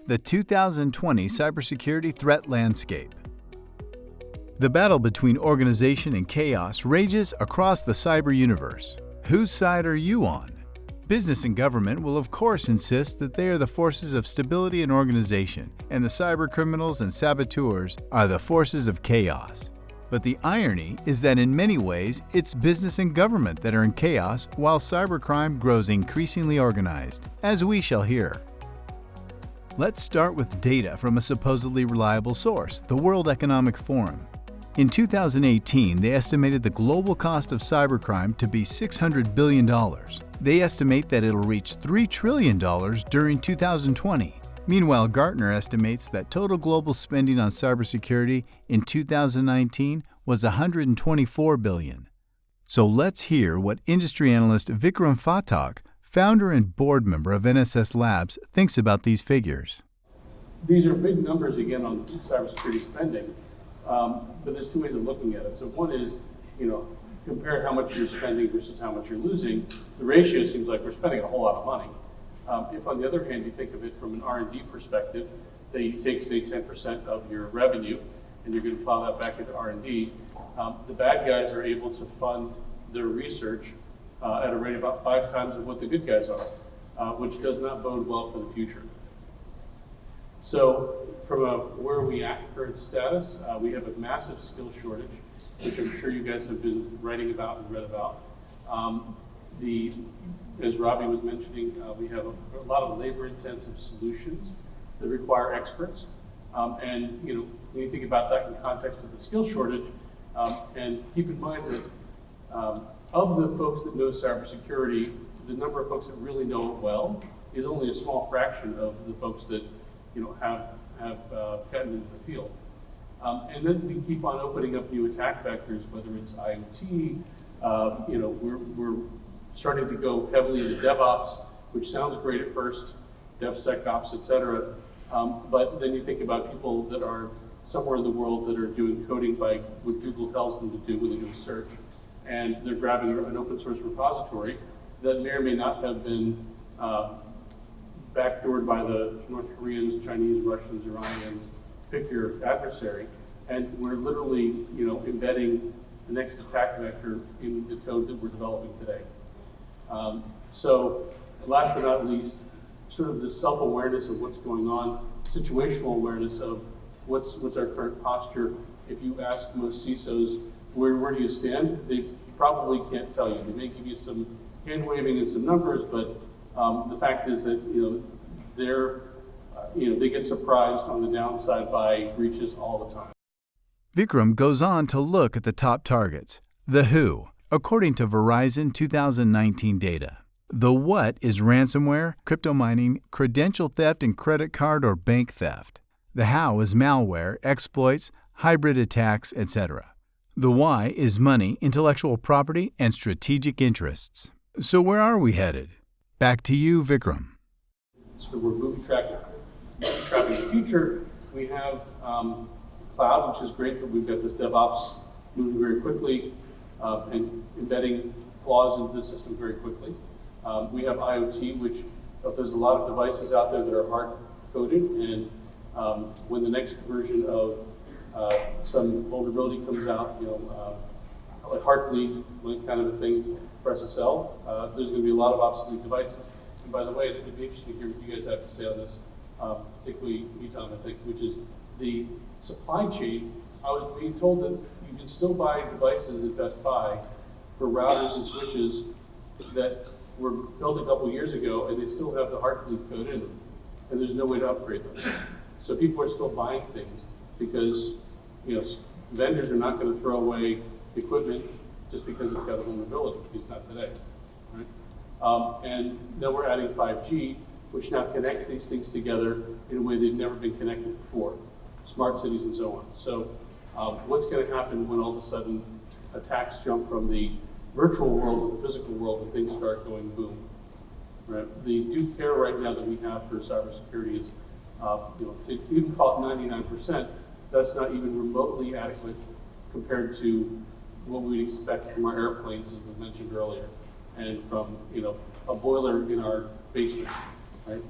The 2020 Cybersecurity Threat Landscape. The battle between organization and chaos rages across the cyber universe. Whose side are you on? Business and government will of course insist that they are the forces of stability and organization, and the cyber criminals and saboteurs are the forces of chaos. But the irony is that in many ways, it's business and government that are in chaos while cybercrime grows increasingly organized, as we shall hear. Let's start with data from a supposedly reliable source, the World Economic Forum. In 2018, they estimated the global cost of cybercrime to be $600 billion. They estimate that it'll reach $3 trillion during 2020. Meanwhile, Gartner estimates that total global spending on cybersecurity in 2019 was $124 billion. So let's hear what industry analyst Vikram Phatak, founder and board member of NSS Labs, thinks about these figures. These are big numbers again on cybersecurity spending, but there's two ways of looking at it. So one is, compare how much you're spending versus how much you're losing. The ratio seems like we're spending a whole lot of money. If on the other hand you think of it from an R&D perspective, that you take say 10% of your revenue and you're going to plow that back into R&D, the bad guys are able to fund their research at a rate about 5 times of what the good guys are, which does not bode well for the future. So from where are we at current status, we have a massive skill shortage, which I'm sure you guys have been writing about and read about. As Robbie was mentioning, we have a lot of labor-intensive solutions that require experts. And when you think about that in context of the skill shortage, and keep in mind that of the folks that know cybersecurity, the number of folks that really know it well is only a small fraction of the folks that have gotten into the field. And then we keep on opening up new attack vectors, whether it's IoT, we're starting to go heavily into DevOps, which sounds great at first, DevSecOps, et cetera. But then you think about people that are somewhere in the world that are doing coding by what Google tells them to do when they do a search. And they're grabbing an open source repository that may or may not have been backdoored by the North Koreans, Chinese, Russians, Iranians, pick your adversary. And we're literally embedding the next attack vector in the code that we're developing today. So last but not least, sort of the self-awareness of what's going on, situational awareness of what's our current posture. If you ask most CISOs, where do you stand? They probably can't tell you. They may give you some hand waving and some numbers, but the fact is that they get surprised on the downside by breaches all the time. Vikram goes on to look at the top targets. The who, according to Verizon 2019 data. The what is ransomware, crypto mining, credential theft, and credit card or bank theft. The how is malware, exploits, hybrid attacks, etc. The why is money, intellectual property, and strategic interests. So where are we headed? Back to you, Vikram. So we're tracking the future. We have cloud, which is great, but we've got this DevOps moving very quickly and embedding flaws into the system very quickly. We have IoT, which there's a lot of devices out there that are hard-coded, and when the next version of some vulnerability comes out, like Heartbleed, kind of a thing for SSL, there's going to be a lot of obsolete devices. And by the way, it'd be interesting to hear what you guys have to say on this, particularly you, Tom, I think, which is the supply chain. I was being told that you can still buy devices at Best Buy for routers and switches that were built a couple years ago, and they still have the Heartbleed code in them, and there's no way to upgrade them. So people are still buying things because vendors are not going to throw away equipment just because it's got a vulnerability. At least not today, right? And then we're adding 5G, which now connects these things together in a way they've never been connected before, smart cities and so on. So what's going to happen when all of a sudden attacks jump from the virtual world to the physical world and things start going boom? Right? The due care right now that we have for cybersecurity is, to even call it 99%, that's not even remotely adequate compared to what we'd expect from our airplanes, as we mentioned earlier, and from a boiler in our basement. Right?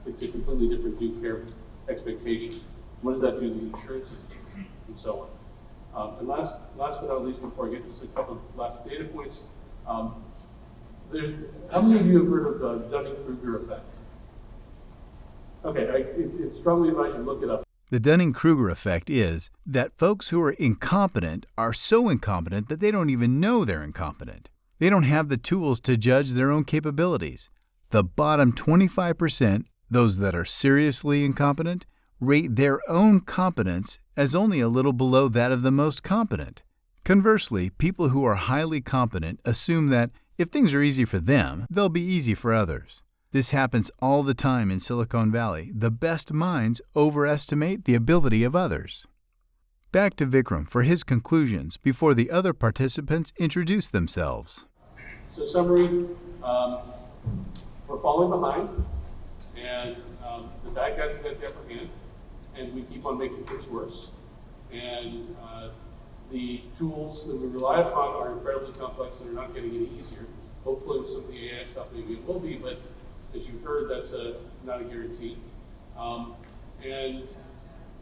It's a completely different due care expectation. What does that do to the insurance industry, and so on. And last but not least, before I get to a couple of last data points, how many of you have heard of the Dunning-Kruger effect? Okay, it's strongly advised you look it up. The Dunning-Kruger effect is that folks who are incompetent are so incompetent that they don't even know they're incompetent. They don't have the tools to judge their own capabilities. The bottom 25%, those that are seriously incompetent, rate their own competence as only a little below that of the most competent. Conversely, people who are highly competent assume that if things are easy for them, they'll be easy for others. This happens all the time in Silicon Valley. The best minds overestimate the ability of others. Back to Vikram for his conclusions before the other participants introduce themselves. So summary, we're falling behind, and the bad guys have got the upper hand, and we keep on making things worse. And the tools that we rely upon are incredibly complex and are not getting any easier. Hopefully with some of the AI stuff maybe it will be, but as you've heard, that's not a guarantee. And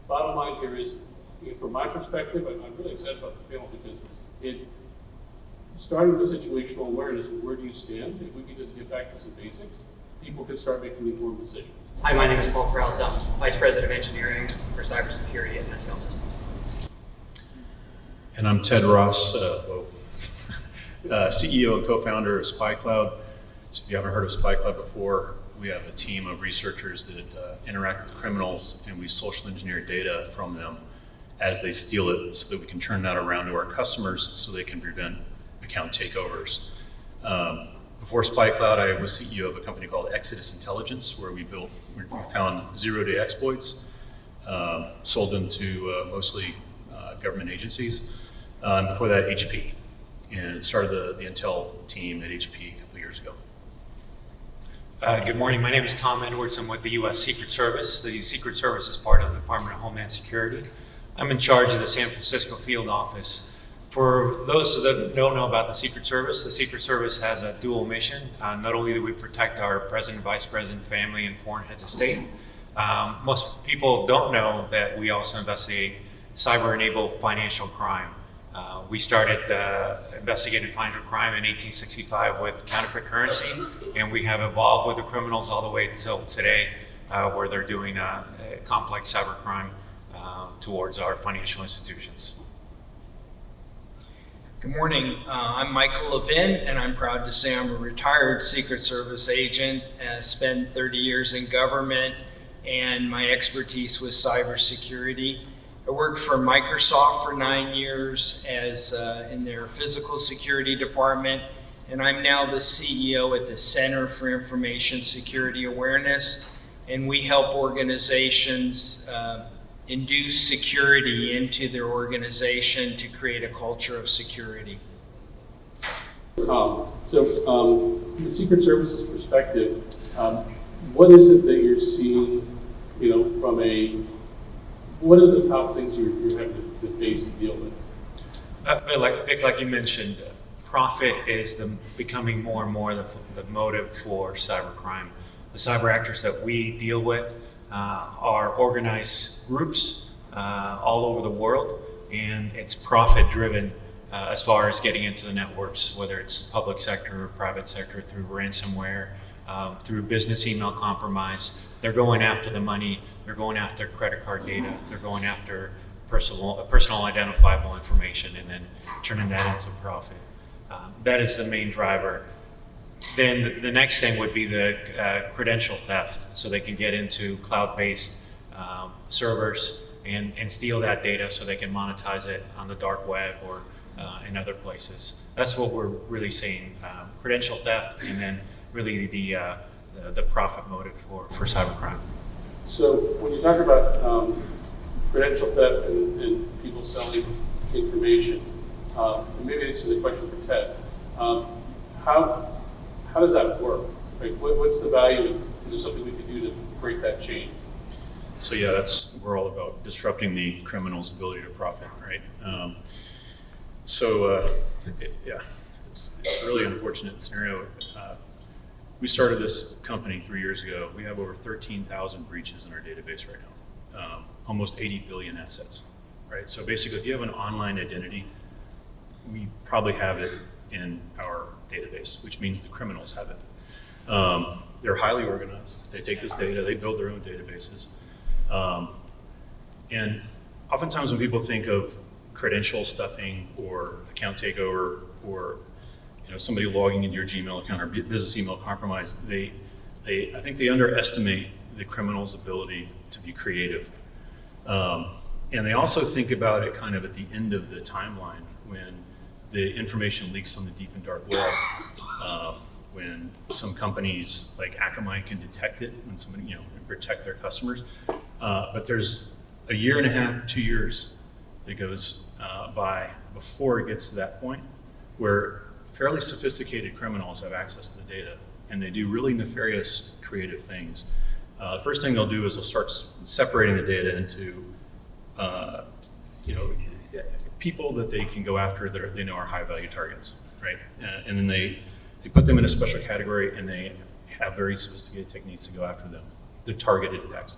bottom line here is, from my perspective, I'm really excited about this panel because starting with situational awareness, where do you stand? If we could just get back to some basics, people could start making informed decisions. Hi, my name is Paul Kraus. I'm Vice President of Engineering for CyberSecurity at NetScout Systems. And I'm Ted Ross, CEO and co-founder of SpyCloud. So if you haven't heard of SpyCloud before, we have a team of researchers that interact with criminals, and we social engineer data from them as they steal it so that we can turn that around to our customers so they can prevent account takeovers. Before SpyCloud, I was CEO of a company called Exodus Intelligence, where we found zero-day exploits, sold them to mostly government agencies. Before that, HP, and started the Intel team at HP a couple years ago. Good morning. My name is Tom Edwards. I'm with the U.S. Secret Service. The Secret Service is part of the Department of Homeland Security. I'm in charge of the San Francisco field office. For those that don't know about the Secret Service has a dual mission. Not only do we protect our president, vice president, family, and foreign heads of state, most people don't know that we also investigate cyber-enabled financial crime. We started investigating financial crime in 1865 with counterfeit currency, and we have evolved with the criminals all the way until today, where they're doing complex cybercrime towards our financial institutions. Good morning. I'm Michael Levin, and I'm proud to say I'm a retired Secret Service agent. Spent 30 years in government, and my expertise was cybersecurity. I worked for Microsoft for 9 years as in their physical security department, and I'm now the CEO at the Center for Information Security Awareness, and we help organizations induce security into their organization to create a culture of security. Tom, so from the Secret Service's perspective, what is it that you're seeing, from what are the top things you're having to face and deal with? Like you mentioned, profit is becoming more and more the motive for cybercrime. The cyber actors that we deal with are organized groups all over the world, and it's profit driven as far as getting into the networks, whether it's public sector or private sector, through ransomware, through business email compromise. They're going after the money, they're going after credit card data, they're going after personal identifiable information, and then turning that into profit. That is the main driver. Then the next thing would be the credential theft, so they can get into cloud-based servers and steal that data so they can monetize it on the dark web or in other places. That's what we're really seeing, credential theft, and then really the profit motive for cybercrime. So when you talk about credential theft and people selling information, and maybe this is a question for Ted, how does that work? Like, what's the value? Is there something we could do to break that chain? So yeah, we're all about disrupting the criminal's ability to profit, right? It's a really unfortunate scenario. we started this company 3 years ago. We have over 13,000 breaches in our database right now, almost 80 billion assets, right? So basically, if you have an online identity, we probably have it in our database, which means the criminals have it. They're highly organized. They take this data, they build their own databases. And oftentimes when people think of credential stuffing or account takeover or somebody logging into your Gmail account or business email compromise, I think they underestimate the criminal's ability to be creative. And they also think about it kind of at the end of the timeline when the information leaks on the deep and dark web, when some companies like Akamai can detect it, when somebody, and protect their customers. But there's a year and a half, 2 years that goes by before it gets to that point where fairly sophisticated criminals have access to the data and they do really nefarious creative things. The first thing they'll do is they'll start separating the data into people that they can go after that they know are high value targets, right? And then they put them in a special category and they have very sophisticated techniques to go after them, the targeted attacks.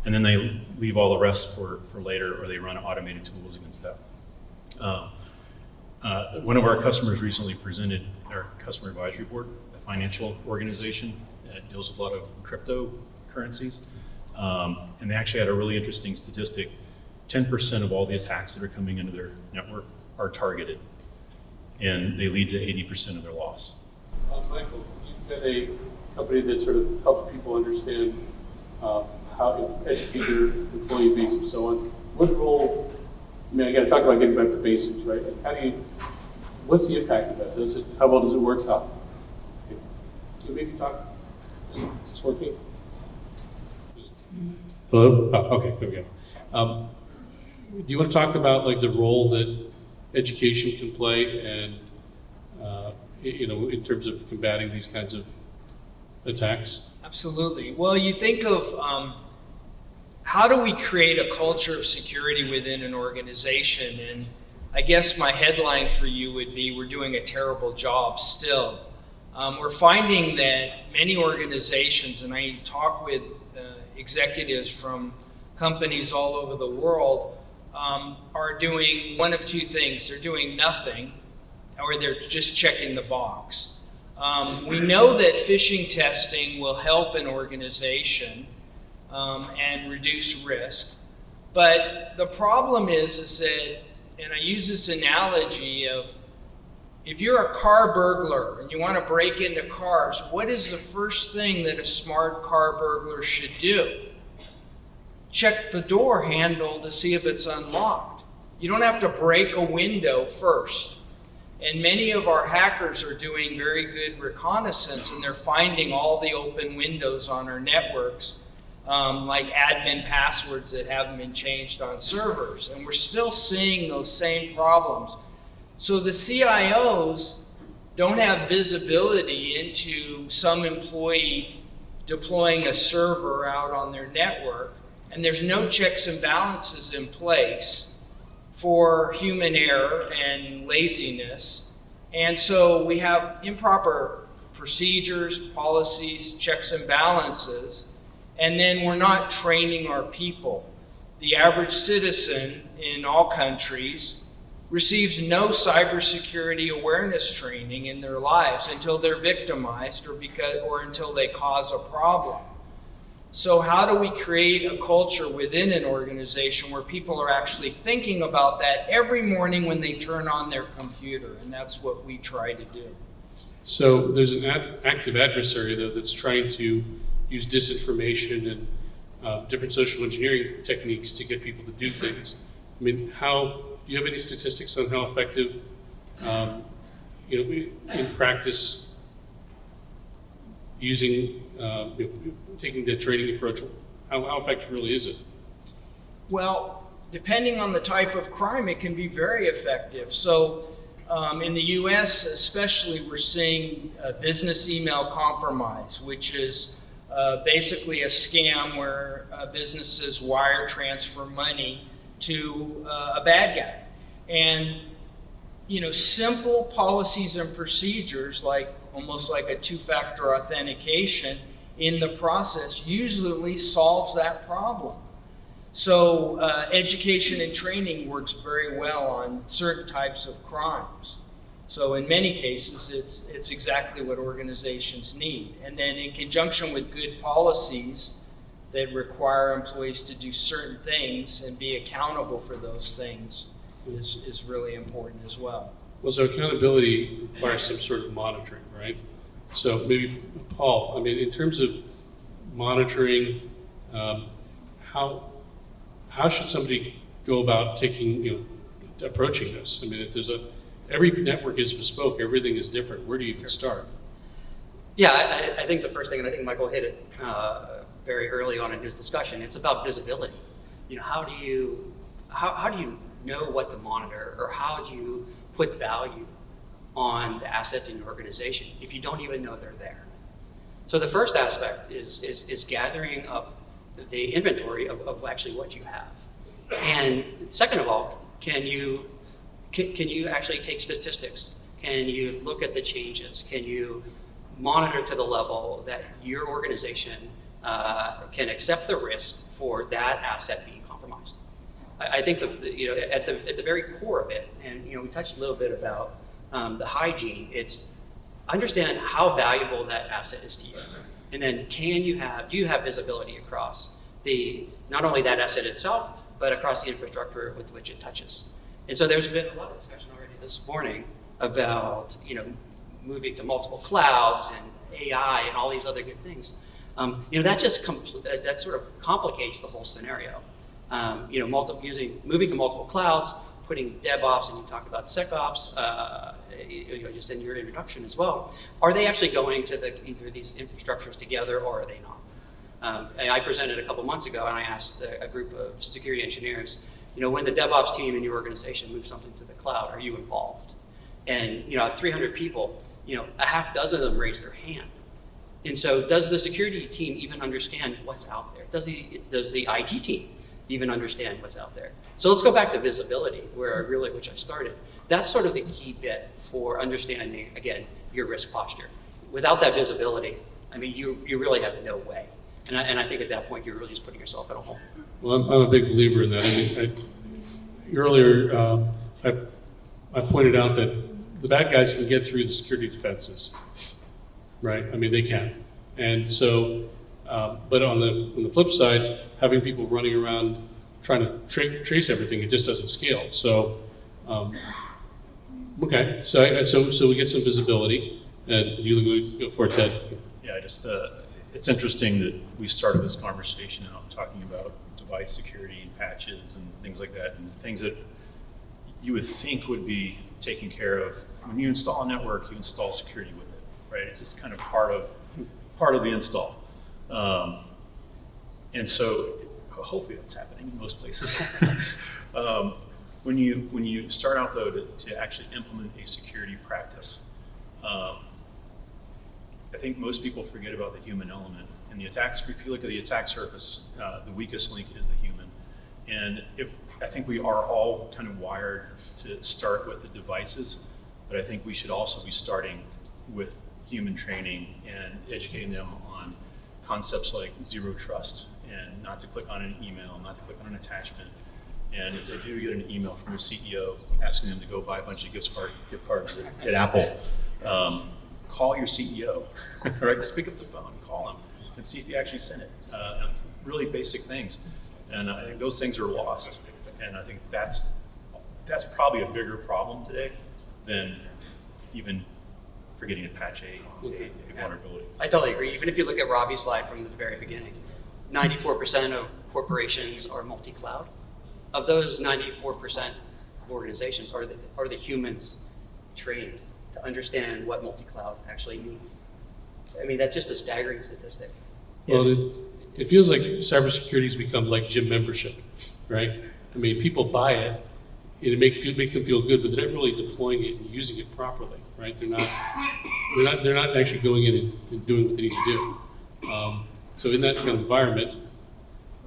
And then they leave all the rest for later, or they run automated tools against that. One of our customers recently presented our customer advisory board, a financial organization that deals with a lot of cryptocurrencies. And they actually had a really interesting statistic. 10% of all the attacks that are coming into their network are targeted, and they lead to 80% of their loss. Michael, you've got a company that sort of helps people understand how to educate their employee base and so on. What role, I got to talk about getting back to basics, right? What's the impact of that? How well does it work out? So maybe talk, is this working? Hello? Oh, okay, there we go. Do you want to talk about like the role that education can play and in terms of combating these kinds of attacks? Absolutely. Well, you think of how do we create a culture of security within an organization? And I guess my headline for you would be, we're doing a terrible job still. We're finding that many organizations, and I talk with executives from companies all over the world, are doing one of two things. They're doing nothing, or they're just checking the box. We know that phishing testing will help an organization and reduce risk, but the problem is that, and I use this analogy of, if you're a car burglar and you want to break into cars, what is the first thing that a smart car burglar should do? Check the door handle to see if it's unlocked. You don't have to break a window first. And many of our hackers are doing very good reconnaissance, and they're finding all the open windows on our networks, like admin passwords that haven't been changed on servers. And we're still seeing those same problems. So the CIOs don't have visibility into some employee deploying a server out on their network, and there's no checks and balances in place for human error and laziness. And so we have improper procedures, policies, checks and balances, and then we're not training our people. The average citizen in all countries receives no cybersecurity awareness training in their lives until they're victimized or until they cause a problem. So how do we create a culture within an organization where people are actually thinking about that every morning when they turn on their computer? And that's what we try to do. So there's an active adversary, though, that's trying to use disinformation and different social engineering techniques to get people to do things. I mean, do you have any statistics on how effective, in practice, using, taking the training approach, how effective really is it? Well, depending on the type of crime, it can be very effective. So in the US especially, we're seeing business email compromise, which is basically a scam where businesses wire transfer money to a bad guy. And simple policies and procedures like almost like a two-factor authentication in the process usually solves that problem. So education and training works very well on certain types of crimes. So in many cases, it's exactly what organizations need. And then in conjunction with good policies that require employees to do certain things and be accountable for those things is really important as well. Well, so accountability requires some sort of monitoring, right? So maybe, Paul, I mean, in terms of monitoring, how should somebody go about approaching this? I mean, if every network is bespoke, everything is different. Where do you even start? Yeah, I think the first thing, and I think Michael hit it very early on in his discussion, it's about visibility. How do you know what to monitor, or how do you put value on the assets in your organization if you don't even know they're there? So the first aspect is gathering up the inventory of actually what you have. And second of all, can you actually take statistics? Can you look at the changes? Can you monitor to the level that your organization can accept the risk for that asset being compromised? I think at the very core of it, and we touched a little bit about the hygiene. It's understand how valuable that asset is to you, and then do you have visibility across not only that asset itself, but across the infrastructure with which it touches. And so there's been a lot of discussion already this morning about moving to multiple clouds and AI and all these other good things. That sort of complicates the whole scenario. Moving to multiple clouds, putting DevOps, and you talked about SecOps, just in your introduction as well. Are they actually going to either these infrastructures together, or are they not? And I presented a couple months ago, and I asked a group of security engineers, when the DevOps team in your organization moves something to the cloud, are you involved? And 300 people, a half dozen of them raised their hand. And so, does the security team even understand what's out there? Does the IT team even understand what's out there? So let's go back to visibility, which I started. That's sort of the key bit for understanding, again, your risk posture. Without that visibility, I mean, you really have no way. And I think at that point, you're really just putting yourself in a hole. Well, I'm a big believer in that. I mean, earlier, I pointed out that the bad guys can get through the security defenses, right? I mean, they can. And so, but on the flip side, having people running around trying to trace everything, it just doesn't scale. So, okay, so we get some visibility, and you go for it, Ted. Yeah, it's interesting that we started this conversation out talking about device security and patches and things like that, and things that you would think would be taken care of. When you install a network, you install security with it, right? It's just kind of part of the install. And so hopefully that's happening in most places. When you start out though to actually implement a security practice, I think most people forget about the human element. And if you look at the attack surface, the weakest link is the human. And I think we are all kind of wired to start with the devices, but I think we should also be starting with human training and educating them on concepts like zero trust, and not to click on an email, not to click on an attachment. And if they do get an email from your CEO asking them to go buy a bunch of gift cards at Apple, call your CEO, right? Just pick up the phone, call him, and see if he actually sent it. Really basic things. And I think those things are lost. And I think that's probably a bigger problem today than even forgetting to patch a vulnerability. I totally agree. Even if you look at Robbie's slide from the very beginning, 94% of corporations are multi-cloud. Of those 94% of organizations, are the humans trained to understand what multi-cloud actually means? I mean, that's just a staggering statistic. Well, it feels like cybersecurity has become like gym membership, right? I mean, people buy it, and it makes them feel good, but they're not really deploying it and using it properly, right? They're not actually going in and doing what they need to do. So in that kind of environment,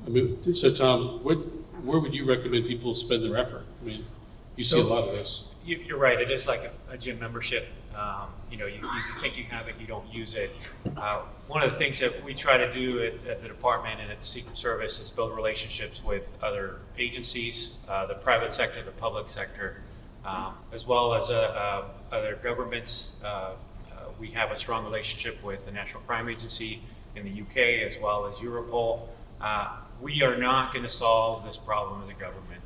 I mean, so Tom, where would you recommend people spend their effort? I mean, you see a lot of this. You're right. It is like a gym membership. You know, you think you have it, you don't use it. One of the things that we try to do at the department and at the Secret Service is build relationships with other agencies, the private sector, the public sector, as well as other governments. We have a strong relationship with the National Crime Agency in the UK as well as Europol. We are not going to solve this problem as a government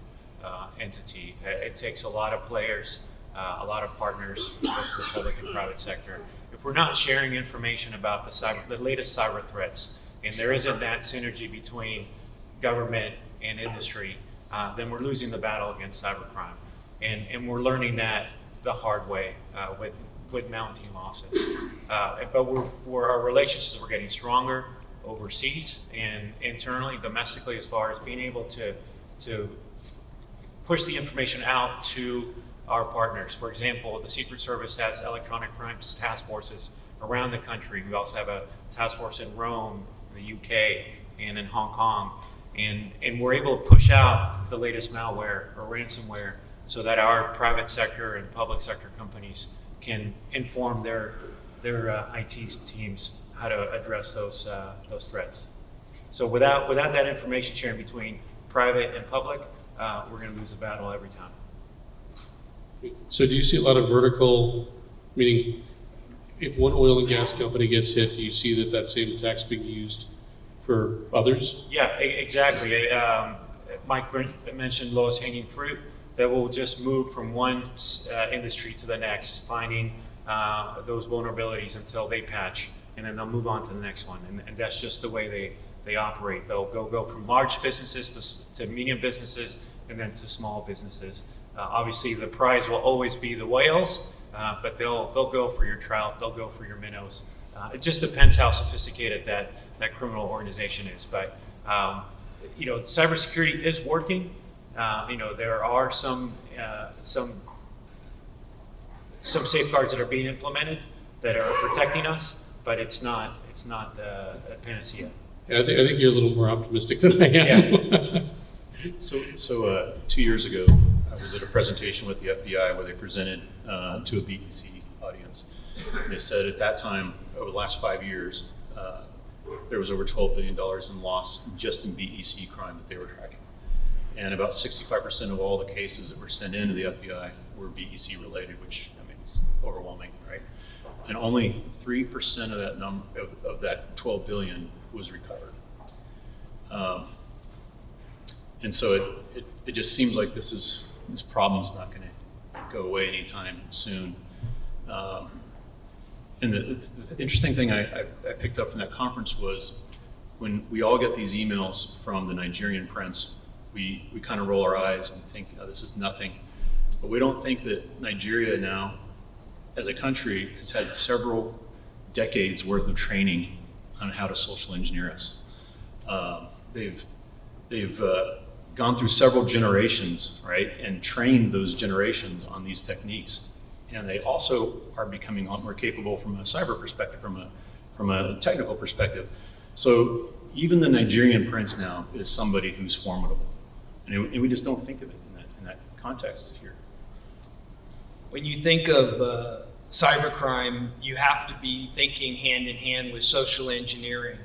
entity. It takes a lot of players, a lot of partners, both the public and private sector. If we're not sharing information about the latest cyber threats, and there isn't that synergy between government and industry, then we're losing the battle against cybercrime. And we're learning that the hard way with mounting losses. But our relationships are getting stronger overseas and internally, domestically, as far as being able to push the information out to our partners. For example, the Secret Service has electronic crimes task forces around the country. We also have a task force in Rome, the UK, and in Hong Kong. And we're able to push out the latest malware or ransomware so that our private sector and public sector companies can inform their IT teams how to address those threats. So without that information sharing between private and public, we're going to lose the battle every time. So do you see a lot of vertical, meaning if one oil and gas company gets hit, do you see that same attack's being used for others? Yeah, exactly. Mike mentioned lowest hanging fruit, that will just move from one industry to the next, finding those vulnerabilities until they patch, and then they'll move on to the next one. And that's just the way they operate. They'll go from large businesses to medium businesses and then to small businesses. Obviously, the prize will always be the whales, but they'll go for your trout, they'll go for your minnows. It just depends how sophisticated that criminal organization is. But you know, cybersecurity is working. You know, there are some safeguards that are being implemented that are protecting us, but it's not a panacea. Yeah, I think you're a little more optimistic than I am. Yeah. So 2 years ago, I was at a presentation with the FBI where they presented to a BEC audience. And they said at that time, over the last 5 years, there was over $12 billion in loss just in BEC crime that they were tracking. And about 65% of all the cases that were sent into the FBI were BEC related, which, I mean, it's overwhelming, right? And only 3% of that of that 12 billion was recovered. And so it just seems like this problem's not going to go away anytime soon. And the interesting thing I picked up from that conference was when we all get these emails from the Nigerian prince, we kind of roll our eyes and think, oh, this is nothing. But we don't think that Nigeria now, as a country, has had several decades worth of training on how to social engineer us. They've gone through several generations, right, and trained those generations on these techniques. And they also are becoming a lot more capable from a cyber perspective, from a technical perspective. So even the Nigerian prince now is somebody who's formidable. And we just don't think of it in that context here. When you think of cybercrime, you have to be thinking hand in hand with social engineering.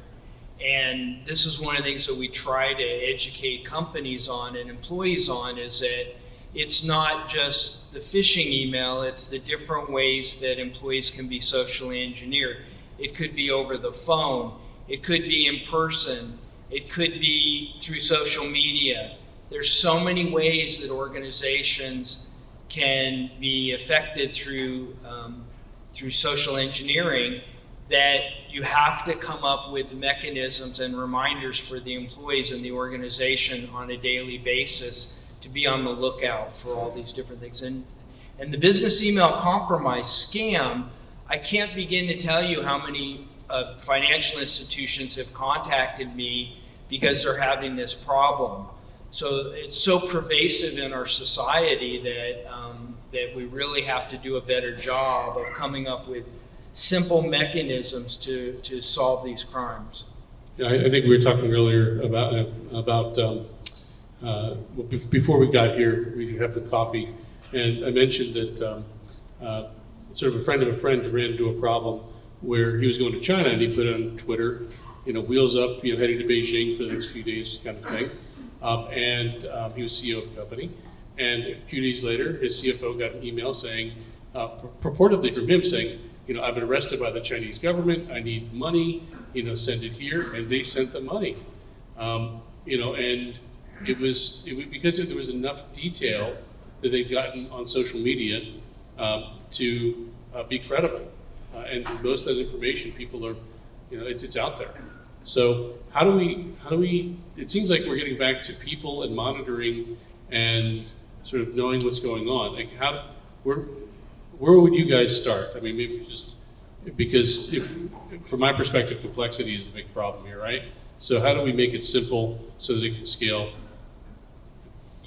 And this is one of the things that we try to educate companies on and employees on, is that it's not just the phishing email, it's the different ways that employees can be socially engineered. It could be over the phone, it could be in person, it could be through social media. There's so many ways that organizations can be affected through social engineering, that you have to come up with mechanisms and reminders for the employees in the organization on a daily basis to be on the lookout for all these different things. And the business email compromise scam, I can't begin to tell you how many financial institutions have contacted me because they're having this problem. So it's so pervasive in our society that we really have to do a better job of coming up with simple mechanisms to solve these crimes. Yeah, I think we were talking earlier about before we got here, we have the coffee. And I mentioned that sort of a friend ran into a problem where he was going to China and he put on Twitter, wheels up, heading to Beijing for the next few days kind of thing. And he was CEO of the company. And a few days later, his CFO got an email saying, purportedly from him saying, I've been arrested by the Chinese government, I need money, send it here, and they sent the money. And it was because there was enough detail that they'd gotten on social media to be credible. And most of that information, people are, it's out there. So how do we, it seems like we're getting back to people and monitoring and sort of knowing what's going on. Like where would you guys start? I mean, maybe just, because from my perspective, complexity is the big problem here, right? So how do we make it simple so that it can scale?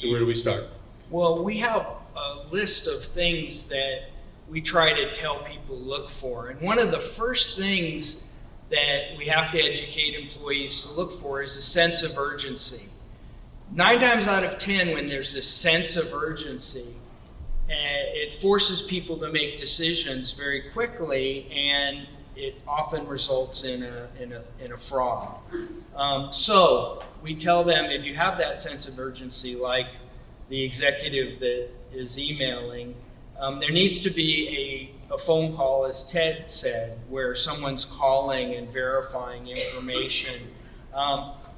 And where do we start? Well, we have a list of things that we try to tell people to look for. And one of the first things that we have to educate employees to look for is a sense of urgency. 9 times out of 10, when there's a sense of urgency, it forces people to make decisions very quickly, and it often results in a fraud. So we tell them, if you have that sense of urgency, like the executive that is emailing, there needs to be a phone call, as Ted said, where someone's calling and verifying information.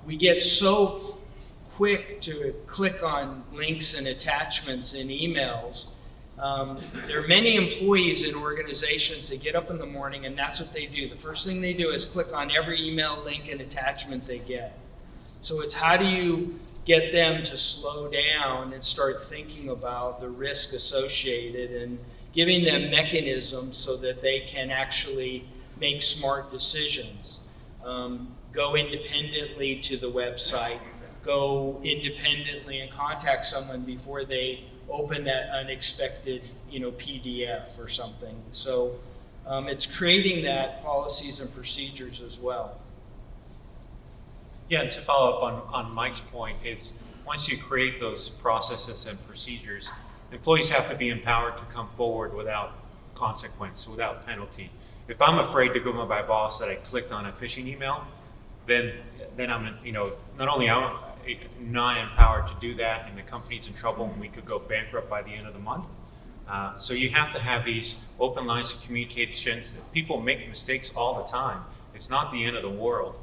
We get so quick to click on links and attachments in emails. There are many employees in organizations that get up in the morning and that's what they do. The first thing they do is click on every email link and attachment they get. So it's how do you get them to slow down and start thinking about the risk associated and giving them mechanisms so that they can actually make smart decisions. Go independently to the website, go independently and contact someone before they open that unexpected, PDF or something. So it's creating that policies and procedures as well. Yeah, and to follow up on Mike's point, is once you create those processes and procedures, employees have to be empowered to come forward without consequence, without penalty. If I'm afraid to go to my boss that I clicked on a phishing email, then I'm, not only am I not empowered to do that, and the company's in trouble, and we could go bankrupt by the end of the month. So you have to have these open lines of communications. People make mistakes all the time. It's not the end of the world.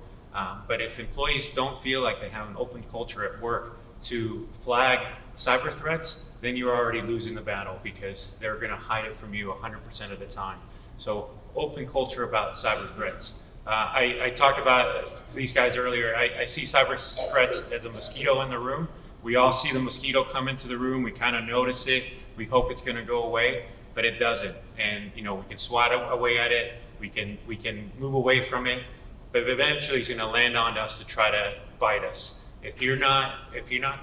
But if employees don't feel like they have an open culture at work to flag cyber threats, then you're already losing the battle because they're going to hide it from you 100% of the time. So open culture about cyber threats. I talked about these guys earlier. I see cyber threats as a mosquito in the room. We all see the mosquito come into the room. We kind of notice it. We hope it's going to go away, but it doesn't. And we can swat away at it. We can move away from it, but eventually it's going to land on us to try to bite us. If you're not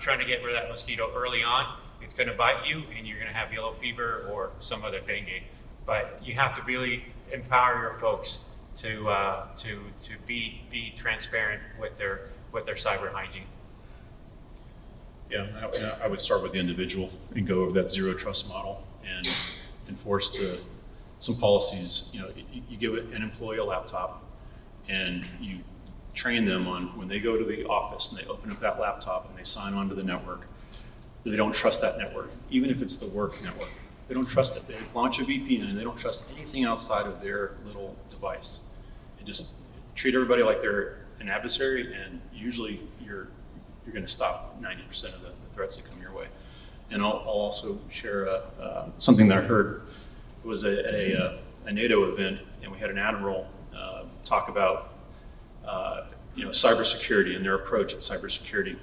trying to get rid of that mosquito early on, it's going to bite you, and you're going to have yellow fever or some other dengue. But you have to really empower your folks to be transparent with their cyber hygiene. Yeah, I would start with the individual and go over that zero trust model and enforce some policies. You give an employee a laptop and you train them on when they go to the office and they open up that laptop and they sign on to the network, they don't trust that network, even if it's the work network. They don't trust it. They launch a VPN and they don't trust anything outside of their little device. And just treat everybody like they're an adversary, and usually you're going to stop 90% of the threats that come your way. And I'll also share something that I heard. It was at a NATO event, and we had an admiral talk about cybersecurity and their approach at cybersecurity.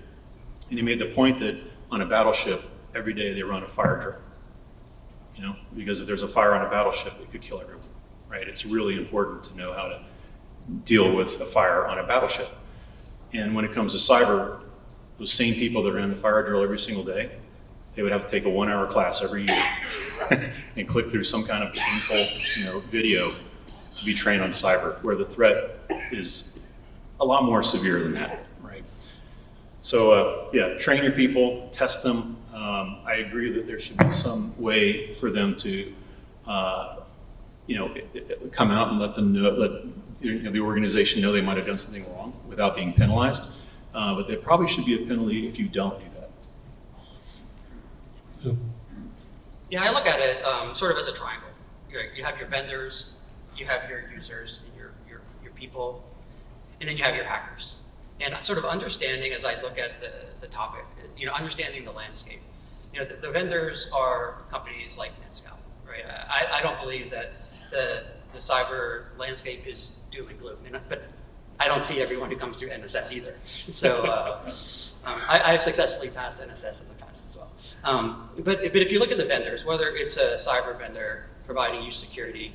And he made the point that on a battleship, every day they run a fire drill. Because if there's a fire on a battleship, it could kill everyone, right? It's really important to know how to deal with a fire on a battleship. And when it comes to cyber, those same people that ran the fire drill every single day, they would have to take a 1-hour class every year and click through some kind of painful, video to be trained on cyber, where the threat is a lot more severe than that, right? So yeah, train your people, test them. I agree that there should be some way for them to, come out and let them know, the organization know they might have done something wrong without being penalized. But there probably should be a penalty if you don't do that. Yeah, I look at it sort of as a triangle. You have your vendors, you have your users, and your people, and then you have your hackers. And sort of understanding, as I look at the topic, understanding the landscape. The vendors are companies like NetScout, right? I don't believe that the cyber landscape is doom and gloom, but I don't see everyone who comes through NSS either. So I have successfully passed NSS in the past as well. But if you look at the vendors, whether it's a cyber vendor providing you security,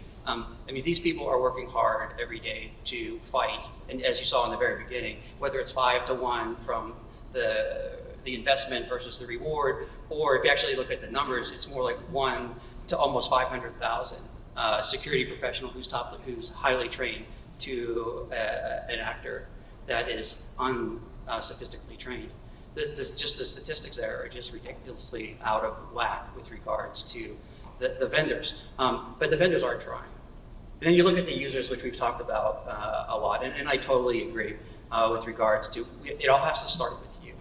these people are working hard every day to fight. And as you saw in the very beginning, whether it's 5 to 1 from the investment versus the reward, or if you actually look at the numbers, it's more like 1 to almost 500,000 security professional who's highly trained to an actor that is unsophisticatedly trained. Just the statistics there are just ridiculously out of whack with regards to the vendors. But the vendors are trying. And then you look at the users, which we've talked about a lot, and I totally agree with regards to, it all has to start with you.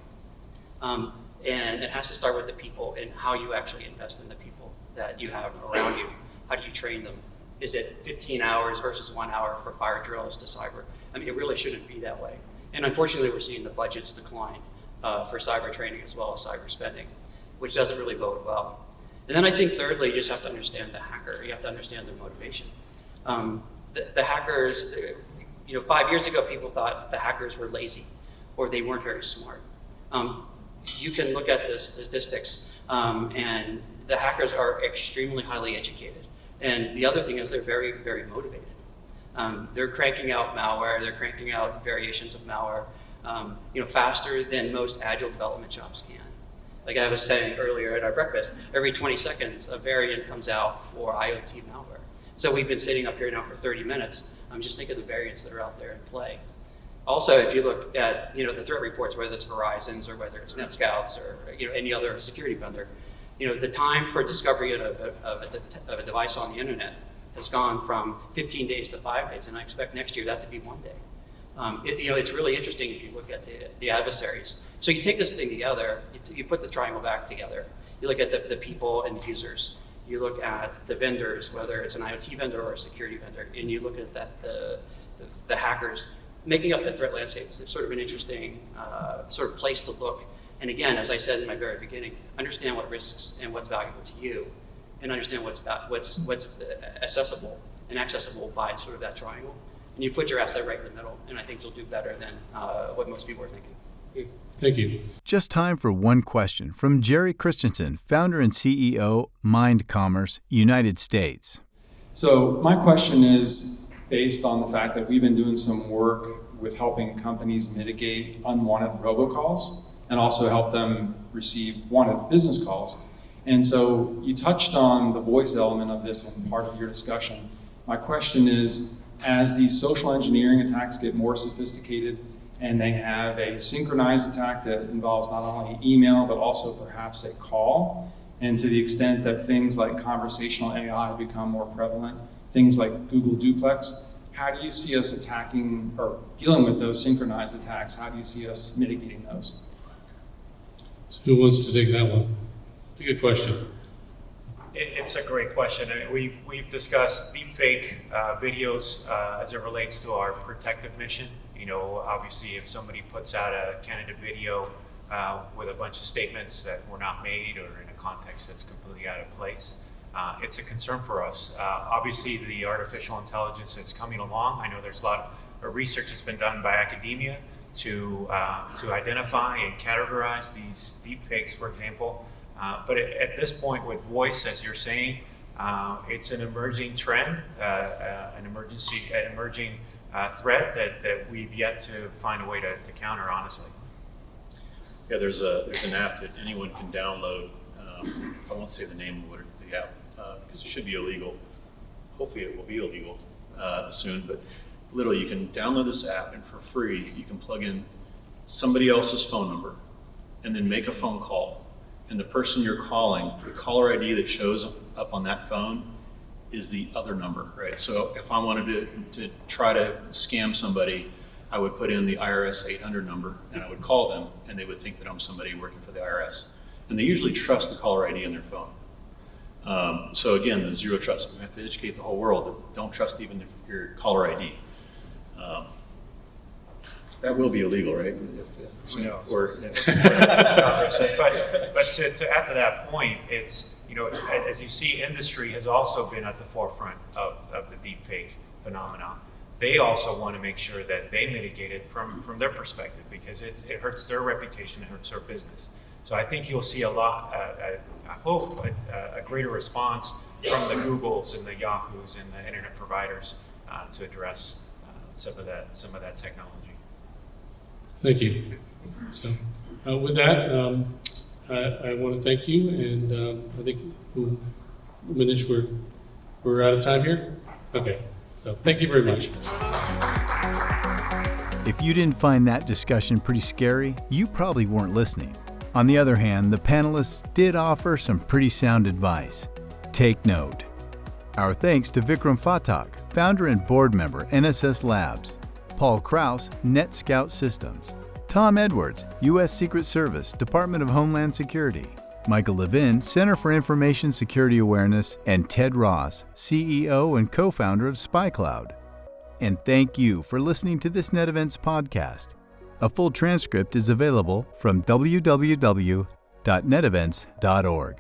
And it has to start with the people and how you actually invest in the people that you have around you. How do you train them? Is it 15 hours versus 1 hour for fire drills to cyber? It really shouldn't be that way. And unfortunately, we're seeing the budgets decline for cyber training as well as cyber spending, which doesn't really bode well. And then I think thirdly, you just have to understand the hacker. You have to understand their motivation. The hackers, 5 years ago, people thought the hackers were lazy or they weren't very smart. You can look at the statistics, and the hackers are extremely highly educated. And the other thing is they're very, very motivated. They're cranking out malware, they're cranking out variations of malware, faster than most agile development shops can. Like I was saying earlier at our breakfast, every 20 seconds a variant comes out for IoT malware. So we've been sitting up here now for 30 minutes. Just think of the variants that are out there in play. Also, if you look at the threat reports, whether it's Verizon's or whether it's NetScout's or any other security vendor, the time for discovery of a device on the internet has gone from 15 days to 5 days, and I expect next year that to be 1 day. It's really interesting if you look at the adversaries. So you take this thing together, you put the triangle back together, you look at the people and the users, you look at the vendors, whether it's an IoT vendor or a security vendor, and you look at the hackers. Making up the threat landscape is sort of an interesting sort of place to look. And again, as I said in my very beginning, understand what risks and what's valuable to you, and understand what's accessible and accessible by sort of that triangle. And you put your asset right in the middle, and I think you'll do better than what most people are thinking. Thank you. Just time for one question from Jerry Christensen, founder and CEO, Mind Commerce, United States. So my question is based on the fact that we've been doing some work with helping companies mitigate unwanted robocalls and also help them receive wanted business calls. And so you touched on the voice element of this in part of your discussion. My question is, as these social engineering attacks get more sophisticated and they have a synchronized attack that involves not only email but also perhaps a call, and to the extent that things like conversational AI become more prevalent, things like Google Duplex, how do you see us attacking or dealing with those synchronized attacks? How do you see us mitigating those? So who wants to take that one? It's a good question. It's a great question. We've discussed deepfake videos as it relates to our protective mission. Obviously, if somebody puts out a candidate video with a bunch of statements that were not made or in a context that's completely out of place, it's a concern for us. Obviously, the artificial intelligence that's coming along, I know there's a lot of research that's been done by academia to identify and categorize these deepfakes, for example. But at this point with voice, as you're saying, it's an emerging trend, an emerging threat that we've yet to find a way to counter, honestly. Yeah, there's an app that anyone can download. I won't say the name of the app because it should be illegal. Hopefully it will be illegal soon, but literally you can download this app and for free you can plug in somebody else's phone number and then make a phone call. And the person you're calling, the caller ID that shows up on that phone is the other number, right? So if I wanted to try to scam somebody, I would put in the IRS 800 number and I would call them, and they would think that I'm somebody working for the IRS. And they usually trust the caller ID in their phone. So again, the zero trust. We have to educate the whole world that don't trust even your caller ID. That will be illegal, right? Who knows? Or, but to add to that point, it's, as you see, industry has also been at the forefront of the deepfake phenomenon. They also want to make sure that they mitigate it from their perspective, because it hurts their reputation, it hurts their business. So I think you'll see a lot, I hope, a greater response from the Googles and the Yahoos and the internet providers to address some of that technology. Thank you. So with that, I want to thank you, and I think we're out of time here. Okay, so thank you very much. If you didn't find that discussion pretty scary, you probably weren't listening. On the other hand, the panelists did offer some pretty sound advice. Take note. Our thanks to Vikram Phatak, founder and board member, NSS Labs; Paul Kraus, NetScout Systems; Tom Edwards, U.S. Secret Service, Department of Homeland Security; Michael Levin, Center for Information Security Awareness; and Ted Ross, CEO and co-founder of SpyCloud. And thank you for listening to this NetEvents podcast. A full transcript is available from www.netevents.org.